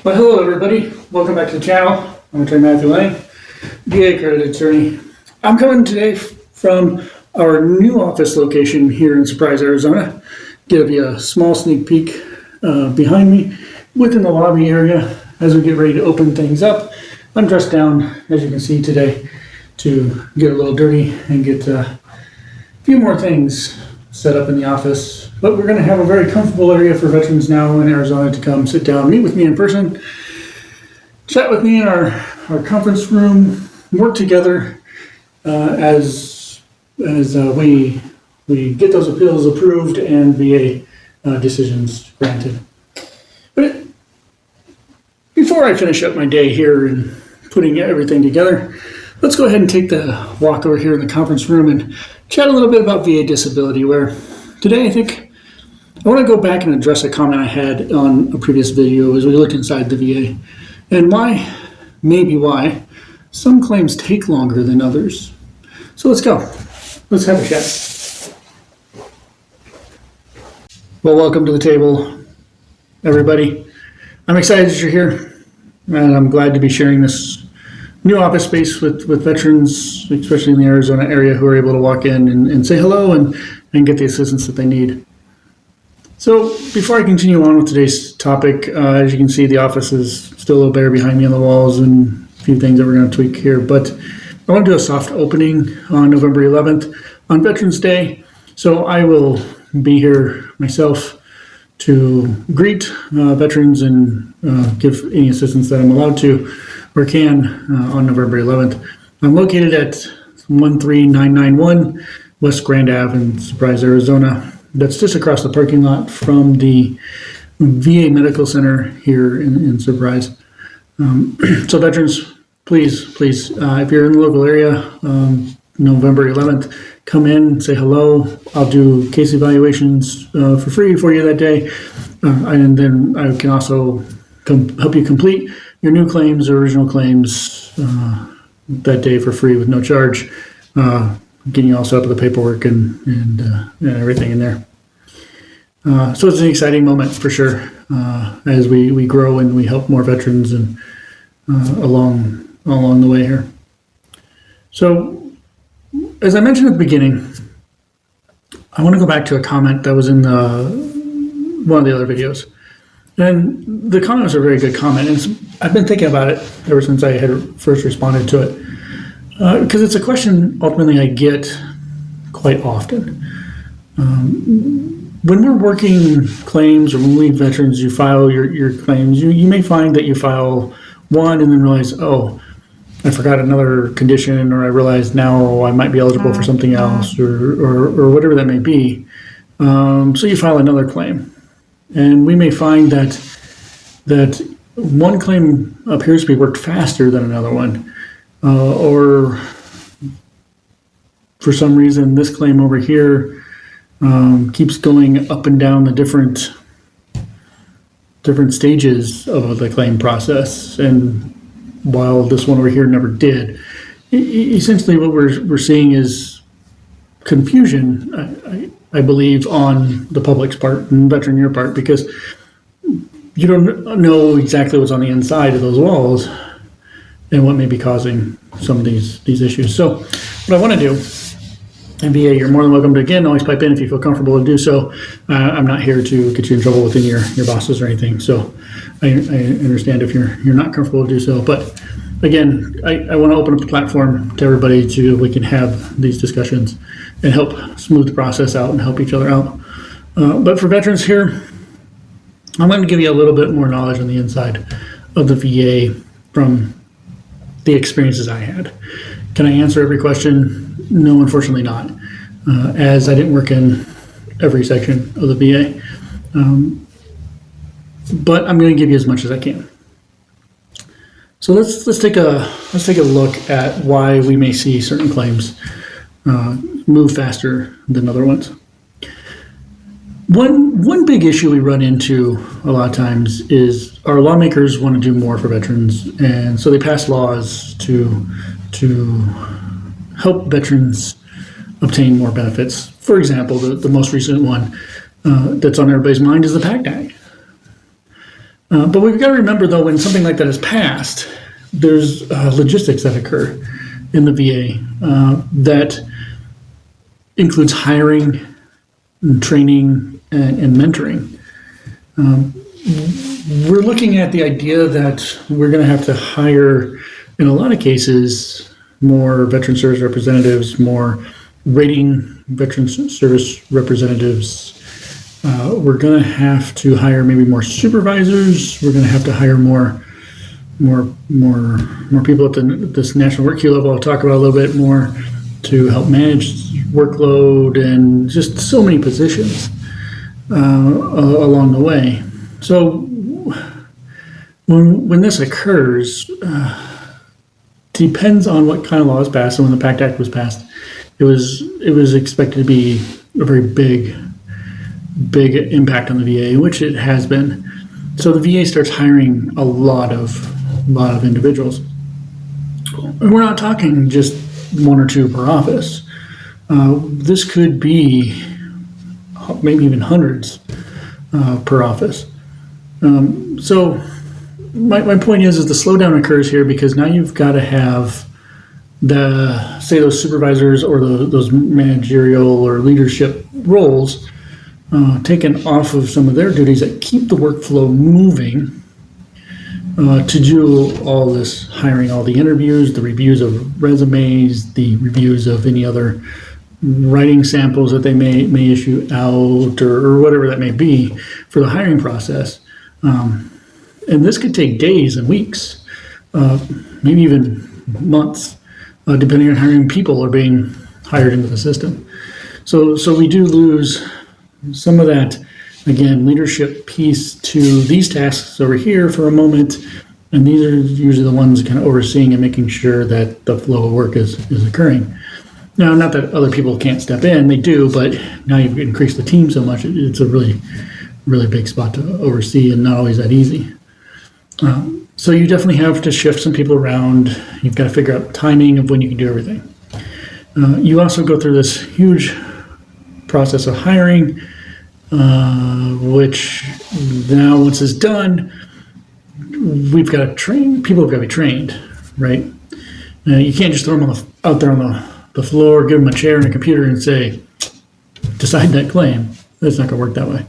Well, hello everybody. Welcome back to the channel. I'm Attorney Matthew Lang, VA accredited attorney. I'm coming today from our new office location here in Surprise, Arizona. Give you a small sneak peek behind me within the lobby area as we get ready to open things up. I'm dressed down, as you can see today, to get a little dirty and get a few more things set up in the office. But we're going to have a very comfortable area for veterans now in Arizona to come sit down, meet with me in person, chat with me in our conference room, work together as we get those appeals approved and VA decisions granted. But before I finish up my day here and putting everything together, let's go ahead and take the walk over here in the conference room and chat a little bit about VA disability, where today I think I want to go back and address a comment I had on a previous video as we looked inside the VA and maybe why some claims take longer than others. So let's go. Let's have a chat. Well, welcome to the table, everybody. I'm excited that you're here, and I'm glad to be sharing this new office space with veterans, especially in the Arizona area, who are able to walk in and say hello and get the assistance that they need. So before I continue on with today's topic, as you can see, the office is still a little bare behind me on the walls and a few things that we're going to tweak here. But I want to do a soft opening on November 11th on Veterans Day. So I will be here myself to greet veterans and give any assistance that I'm allowed to or can on November 11th. I'm located at 13991 West Grand Ave in Surprise, Arizona. That's just across the parking lot from the VA Medical Center here in Surprise. So veterans, please, if you're in the local area, November 11th, come in, say hello. I'll do case evaluations for free for you that day. And then I can also help you complete your new claims or original claims that day for free with no charge. Getting you all set up with the paperwork and everything in there. So it's an exciting moment for sure as we grow and we help more veterans and along the way here. So as I mentioned at the beginning, I want to go back to a comment that was in one of the other videos. And the comment was a very good comment. And I've been thinking about it ever since I had first responded to it. Because it's a question ultimately I get quite often. When we're working claims or when we veterans, you file your claims, you may find that you file one and then realize, oh, I forgot another condition, or I realize now I might be eligible for something else, or whatever that may be. So you file another claim. And we may find that one claim appears to be worked faster than another one. Or for some reason, this claim over here keeps going up and down the different stages of the claim process, and while this one over here never did, essentially what we're seeing is confusion, I believe, on the public's part and veteran your part, because you don't know exactly what's on the inside of those walls and what may be causing some of these issues. So what I want to do, and VA, you're more than welcome to, again, always pipe in if you feel comfortable to do so. I'm not here to get you in trouble within your bosses or anything. So I understand if you're not comfortable to do so. But again, I want to open up the platform to everybody so we can have these discussions and help smooth the process out and help each other out. But for veterans here, I'm going to give you a little bit more knowledge on the inside of the VA from the experiences I had. Can I answer every question? No, unfortunately not, as I didn't work in every section of the VA. But I'm going to give you as much as I can. So let's take a look at why we may see certain claims move faster than other ones. One big issue we run into a lot of times is our lawmakers want to do more for veterans, and so they pass laws to help veterans obtain more benefits. For example, the most recent one that's on everybody's mind is the PACT Act. But we've got to remember, though, when something like that is passed, there's logistics that occur in the VA that includes hiring, and training, and mentoring. We're looking at the idea that we're going to have to hire, in a lot of cases, more veteran service representatives, more rating veteran service representatives. We're going to have to hire maybe more supervisors. We're going to have to hire more people at this national work queue level. I'll talk about a little bit more to help manage workload and just so many positions along the way. So when this occurs, depends on what kind of law is passed. And when the PACT Act was passed, it was expected to be a very big impact on the VA, which it has been. So the VA starts hiring a lot of individuals. And we're not talking just one or two per office. This could be maybe even hundreds per office. So my point is the slowdown occurs here because now you've got to have those supervisors or those managerial or leadership roles taken off of some of their duties that keep the workflow moving to do all this hiring, all the interviews, the reviews of resumes, the reviews of any other writing samples that they may issue out or whatever that may be for the hiring process. And this could take days and weeks, maybe even months, depending on how many people are being hired into the system. So we do lose some of that, again, leadership piece to these tasks over here for a moment, and these are usually the ones kind of overseeing and making sure that the flow of work is occurring. Now, not that other people can't step in, they do, but now you've increased the team so much, it's a really, really big spot to oversee and not always that easy. So you definitely have to shift some people around. You've got to figure out timing of when you can do everything. You also go through this huge process of hiring, which now once it's done, we've got to train, people have got to be trained, right? You can't just throw them out there on the floor, give them a chair and a computer and say, decide that claim. That's not going to work that way.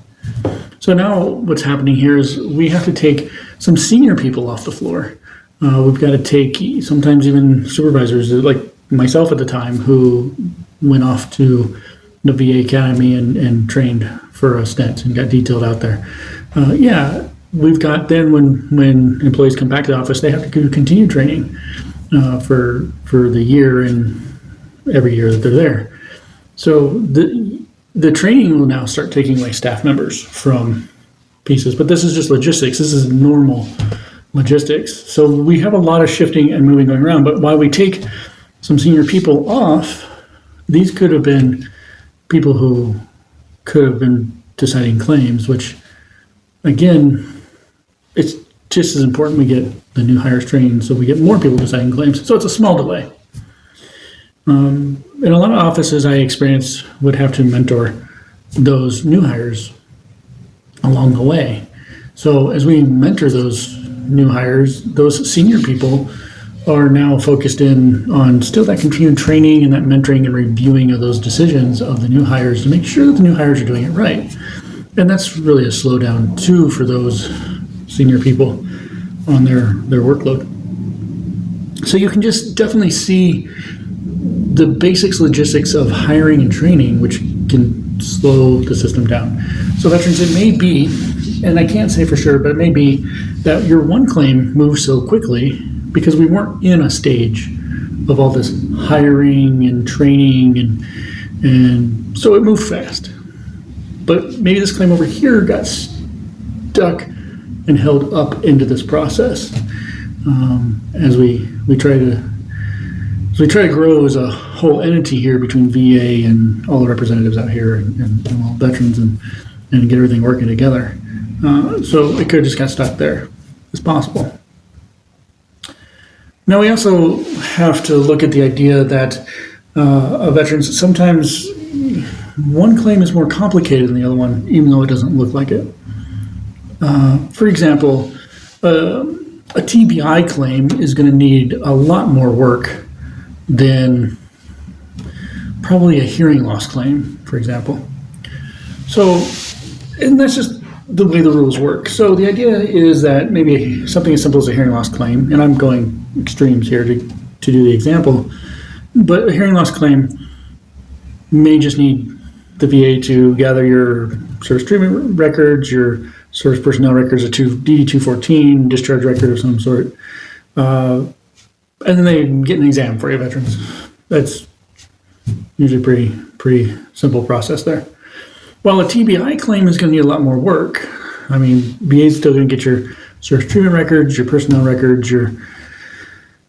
So now what's happening here is we have to take some senior people off the floor. We've got to take sometimes even supervisors like myself at the time who went off to the VA Academy and trained for a stint and got detailed out there. We've got then when employees come back to the office, they have to continue training for the year and every year that they're there. So the training will now start taking away staff members from pieces, but this is just logistics. This is normal logistics. So we have a lot of shifting and moving going around, but while we take some senior people off, these could have been people who could have been deciding claims, which again, it's just as important we get the new hires trained so we get more people deciding claims. So it's a small delay. In a lot of offices I experienced would have to mentor those new hires along the way. So as we mentor those new hires, those senior people are now focused in on still that continued training and that mentoring and reviewing of those decisions of the new hires to make sure that the new hires are doing it right. And that's really a slowdown too for those senior people on their workload. So you can just definitely see the basics logistics of hiring and training, which can slow the system down. So veterans, it may be, and I can't say for sure, but it may be that your one claim moves so quickly because we weren't in a stage of all this hiring and training and so it moved fast. But maybe this claim over here got stuck and held up into this process as we try to grow as a whole entity here between VA and all the representatives out here and all veterans and get everything working together. So it could have just got stuck there. It's possible. Now we also have to look at the idea that veterans, sometimes one claim is more complicated than the other one, even though it doesn't look like it. For example, a TBI claim is going to need a lot more work than probably a hearing loss claim, for example. So, and that's just the way the rules work. So the idea is that maybe something as simple as a hearing loss claim, and I'm going extremes here to do the example, but a hearing loss claim may just need the VA to gather your service treatment records, your service personnel records, a DD-214 discharge record of some sort, and then they get an exam for you, veterans. That's usually pretty simple process there. Well, a TBI claim is going to need a lot more work. I mean, VA is still going to get your service treatment records, your personnel records,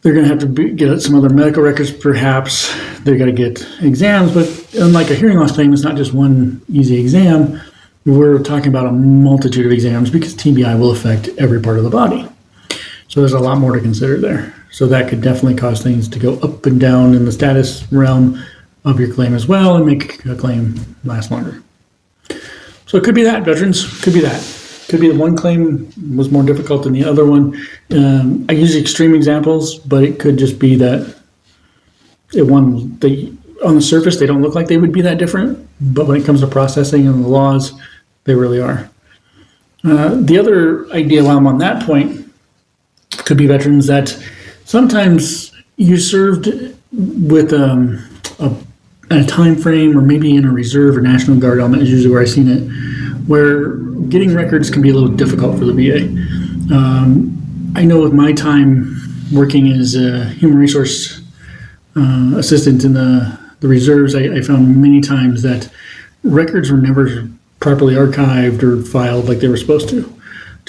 they're going to have to get some other medical records, perhaps. They're going to get exams, but unlike a hearing loss claim, it's not just one easy exam. We're talking about a multitude of exams because TBI will affect every part of the body. So there's a lot more to consider there. So that could definitely cause things to go up and down in the status realm of your claim as well and make a claim last longer. So it could be that, veterans, could be that. Could be that one claim was more difficult than the other one. I use extreme examples, but it could just be that on the surface, they don't look like they would be that different, but when it comes to processing and the laws, they really are. The other idea while I'm on that point could be, veterans, that sometimes you served with a time frame, or maybe in a reserve or National Guard element is usually where I've seen it, where getting records can be a little difficult for the VA. I know with my time working as a human resource assistant in the reserves, I found many times that records were never properly archived or filed like they were supposed to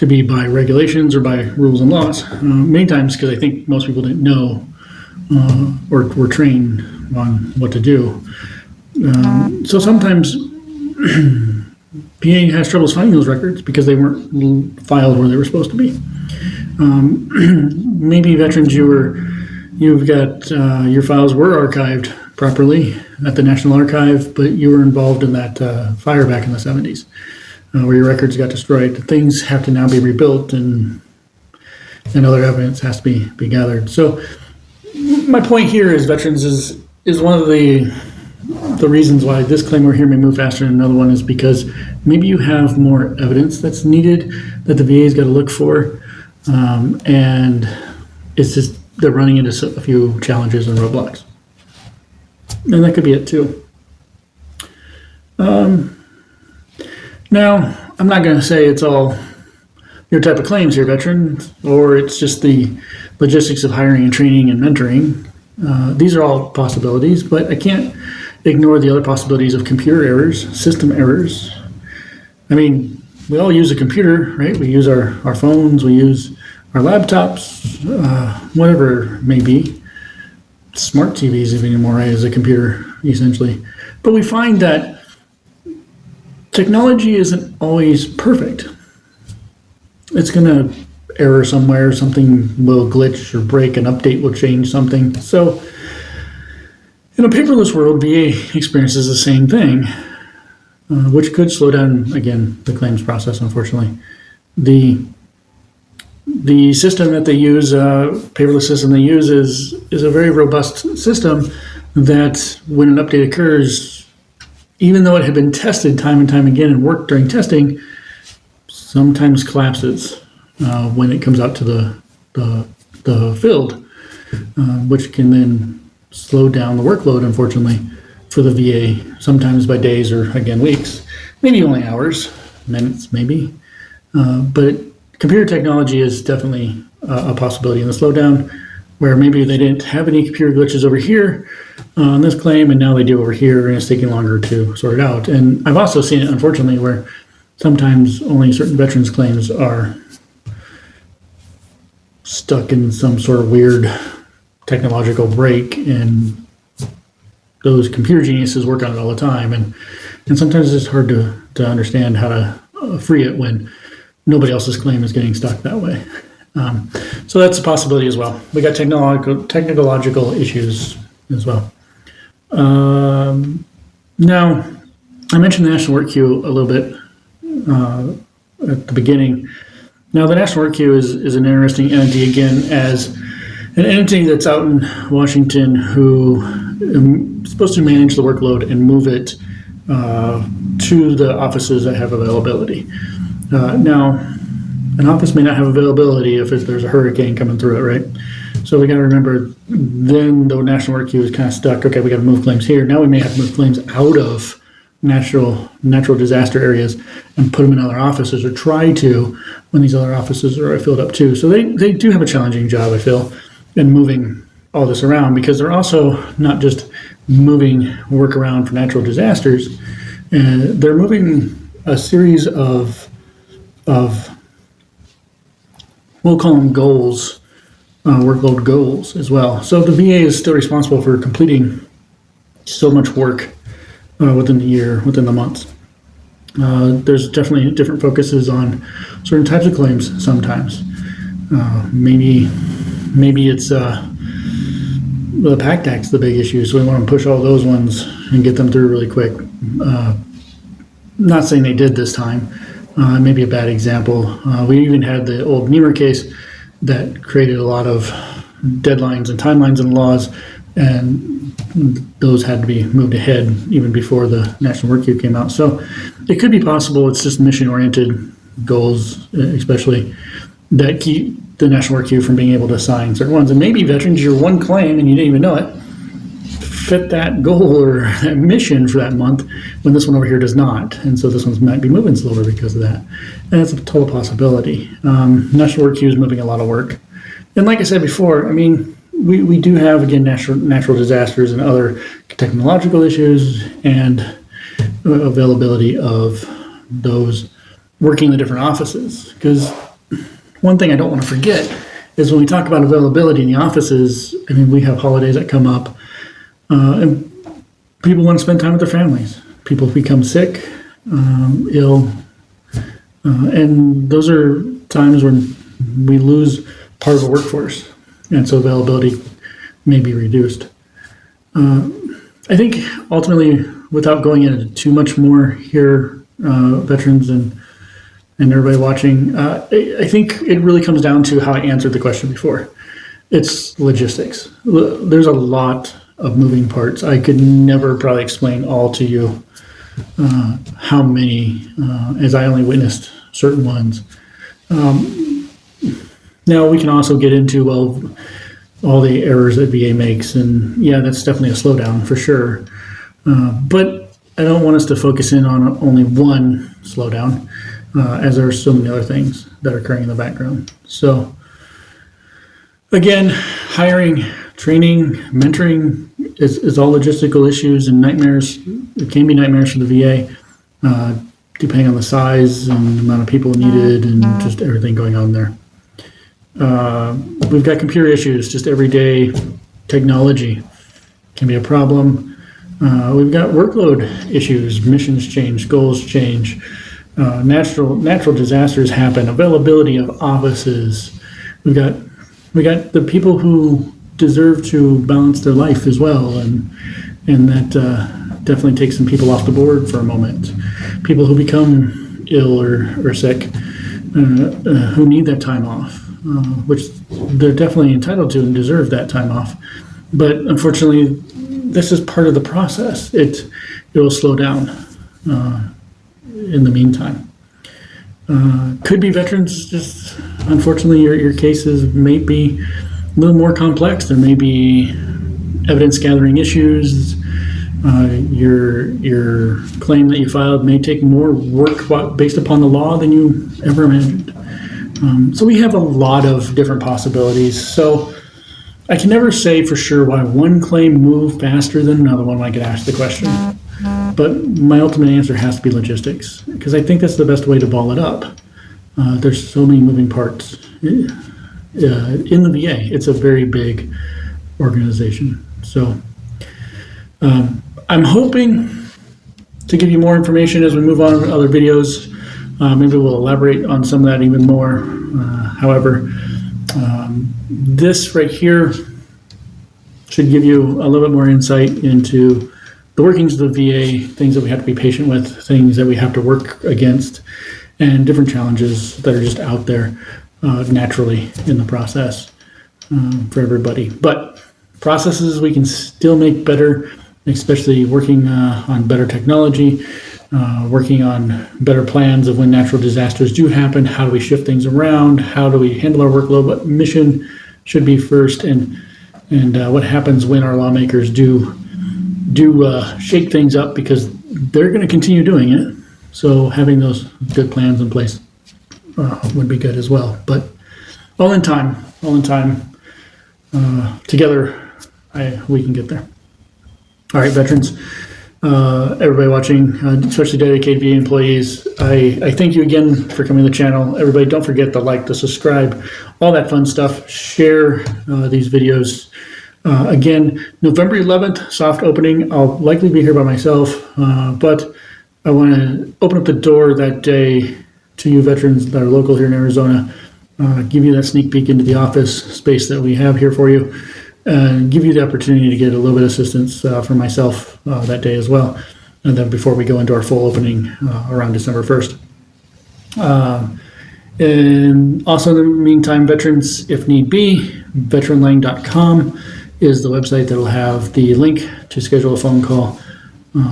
be by regulations or by rules and laws. Many times because I think most people didn't know or were trained on what to do. So sometimes VA has troubles finding those records because they weren't filed where they were supposed to be. Maybe, veterans, you've got your files were archived properly at the National Archive, but you were involved in that fire back in the 70s where your records got destroyed. Things have to now be rebuilt, and other evidence has to be gathered. So my point here is, veterans, is one of the reasons why this claim over here may move faster than another one is because maybe you have more evidence that's needed that the VA's got to look for, and it's just they're running into a few challenges and roadblocks. And that could be it too. Now, I'm not going to say it's all your type of claims here, veteran, or it's just the logistics of hiring and training and mentoring. These are all possibilities, but I can't ignore the other possibilities of computer errors, system errors. I mean, we all use a computer, right? We use our phones, we use our laptops, whatever it may be. Smart TVs even anymore, right, as a computer, essentially. But we find that technology isn't always perfect. It's going to error somewhere, something will glitch or break, an update will change something. So in a paperless world, VA experiences the same thing, which could slow down, again, the claims process, unfortunately. The system that they use, paperless system they use, is a very robust system that when an update occurs, even though it had been tested time and time again and worked during testing, sometimes collapses when it comes out to the field, which can then slow down the workload, unfortunately, for the VA, sometimes by days or, again, weeks, maybe only hours, minutes maybe. But computer technology is definitely a possibility in the slowdown, where maybe they didn't have any computer glitches over here on this claim, and now they do over here, and it's taking longer to sort it out. And I've also seen it, unfortunately, where sometimes only certain veterans' claims are stuck in some sort of weird technological break, and those computer geniuses work on it all the time. And sometimes it's hard to understand how to free it when nobody else's claim is getting stuck that way. So that's a possibility as well. We got technological issues as well. Now, I mentioned the national work queue a little bit at the beginning. Now, the National Work Queue is an interesting entity, again, as an entity that's out in Washington who is supposed to manage the workload and move it to the offices that have availability. Now, an office may not have availability if there's a hurricane coming through it, right? So we got to remember, then the National Work Queue is kind of stuck. Okay, we got to move claims here. Now we may have to move claims out of natural disaster areas and put them in other offices, or try to, when these other offices are filled up too. So they do have a challenging job, I feel, in moving all this around, because they're also not just moving work around for natural disasters, and they're moving a series of we'll call them goals, workload goals as well. So the VA is still responsible for completing so much work within the year, within the months. There's definitely different focuses on certain types of claims sometimes. Maybe it's the PACT Act's the big issue, so we want to push all those ones and get them through really quick. Not saying they did this time. Maybe a bad example. We even had the old Niemer case that created a lot of deadlines and timelines in laws, and those had to be moved ahead even before the National Work Queue came out. So it could be possible it's just mission-oriented goals, especially, that keep the National Work Queue from being able to assign certain ones. And maybe veterans, your one claim, and you didn't even know it, fit that goal or that mission for that month, when this one over here does not. And so this one might be moving slower because of that. And that's a total possibility. National Work Queue is moving a lot of work. And like I said before, I mean, we do have, again, natural disasters and other technological issues and availability of those working in the different offices. Because one thing I don't want to forget is when we talk about availability in the offices, I mean, we have holidays that come up, and people want to spend time with their families. People become sick, ill, and those are times when we lose part of the workforce, and so availability may be reduced. I think ultimately, without going into too much more here, veterans and everybody watching, I think it really comes down to how I answered the question before. It's logistics. There's a lot of moving parts. I could never probably explain all to you, how many, as I only witnessed certain ones. Now we can also get into, well, all the errors that VA makes, and yeah, that's definitely a slowdown for sure. But I don't want us to focus in on only one slowdown, as there are so many other things that are occurring in the background. So again, hiring, training, mentoring is all logistical issues and nightmares. It can be nightmares for the VA, depending on the size and the amount of people needed and just everything going on there. We've got computer issues, just everyday technology can be a problem. We've got workload issues, missions change, goals change, natural disasters happen, availability of offices. We got the people who deserve to balance their life as well, and that definitely takes some people off the board for a moment. People who become ill or sick, who need that time off, which they're definitely entitled to and deserve that time off. But unfortunately, this is part of the process. It will slow down in the meantime. Could be veterans, just unfortunately your cases may be a little more complex. There may be evidence gathering issues. Your claim that you filed may take more work based upon the law than you ever imagined. So we have a lot of different possibilities. So I can never say for sure why one claim moved faster than another one when I get asked the question. But my ultimate answer has to be logistics, because I think that's the best way to ball it up. There's so many moving parts in the VA. It's a very big organization. So I'm hoping to give you more information as we move on to other videos. Maybe we'll elaborate on some of that even more. However, this right here should give you a little bit more insight into the workings of the VA, things that we have to be patient with, things that we have to work against, and different challenges that are just out there naturally in the process for everybody. But processes we can still make better, especially working on better technology, working on better plans of when natural disasters do happen. How do we shift things around? How do we handle our workload? What mission should be first, and what happens when our lawmakers do shake things up, because they're going to continue doing it. So having those good plans in place would be good as well. But all in time, together, we can get there. All right, veterans, everybody watching, especially dedicated VA employees, I thank you again for coming to the channel. Everybody, don't forget to like, to subscribe, all that fun stuff. Share these videos. Again, November 11th, soft opening. I'll likely be here by myself, but I want to open up the door that day to you veterans that are local here in Arizona, give you that sneak peek into the office space that we have here for you, and give you the opportunity to get a little bit of assistance from myself that day as well. And then before we go into our full opening around December 1st. And also in the meantime, veterans, if need be, veteranlang.com is the website that will have the link to schedule a phone call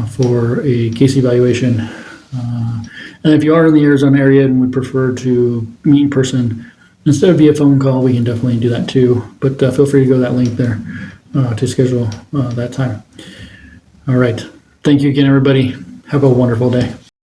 for a case evaluation. And if you are in the Arizona area and would prefer to meet in person instead of via phone call, we can definitely do that too. But feel free to go to that link there to schedule that time. All right. Thank you again, everybody. Have a wonderful day.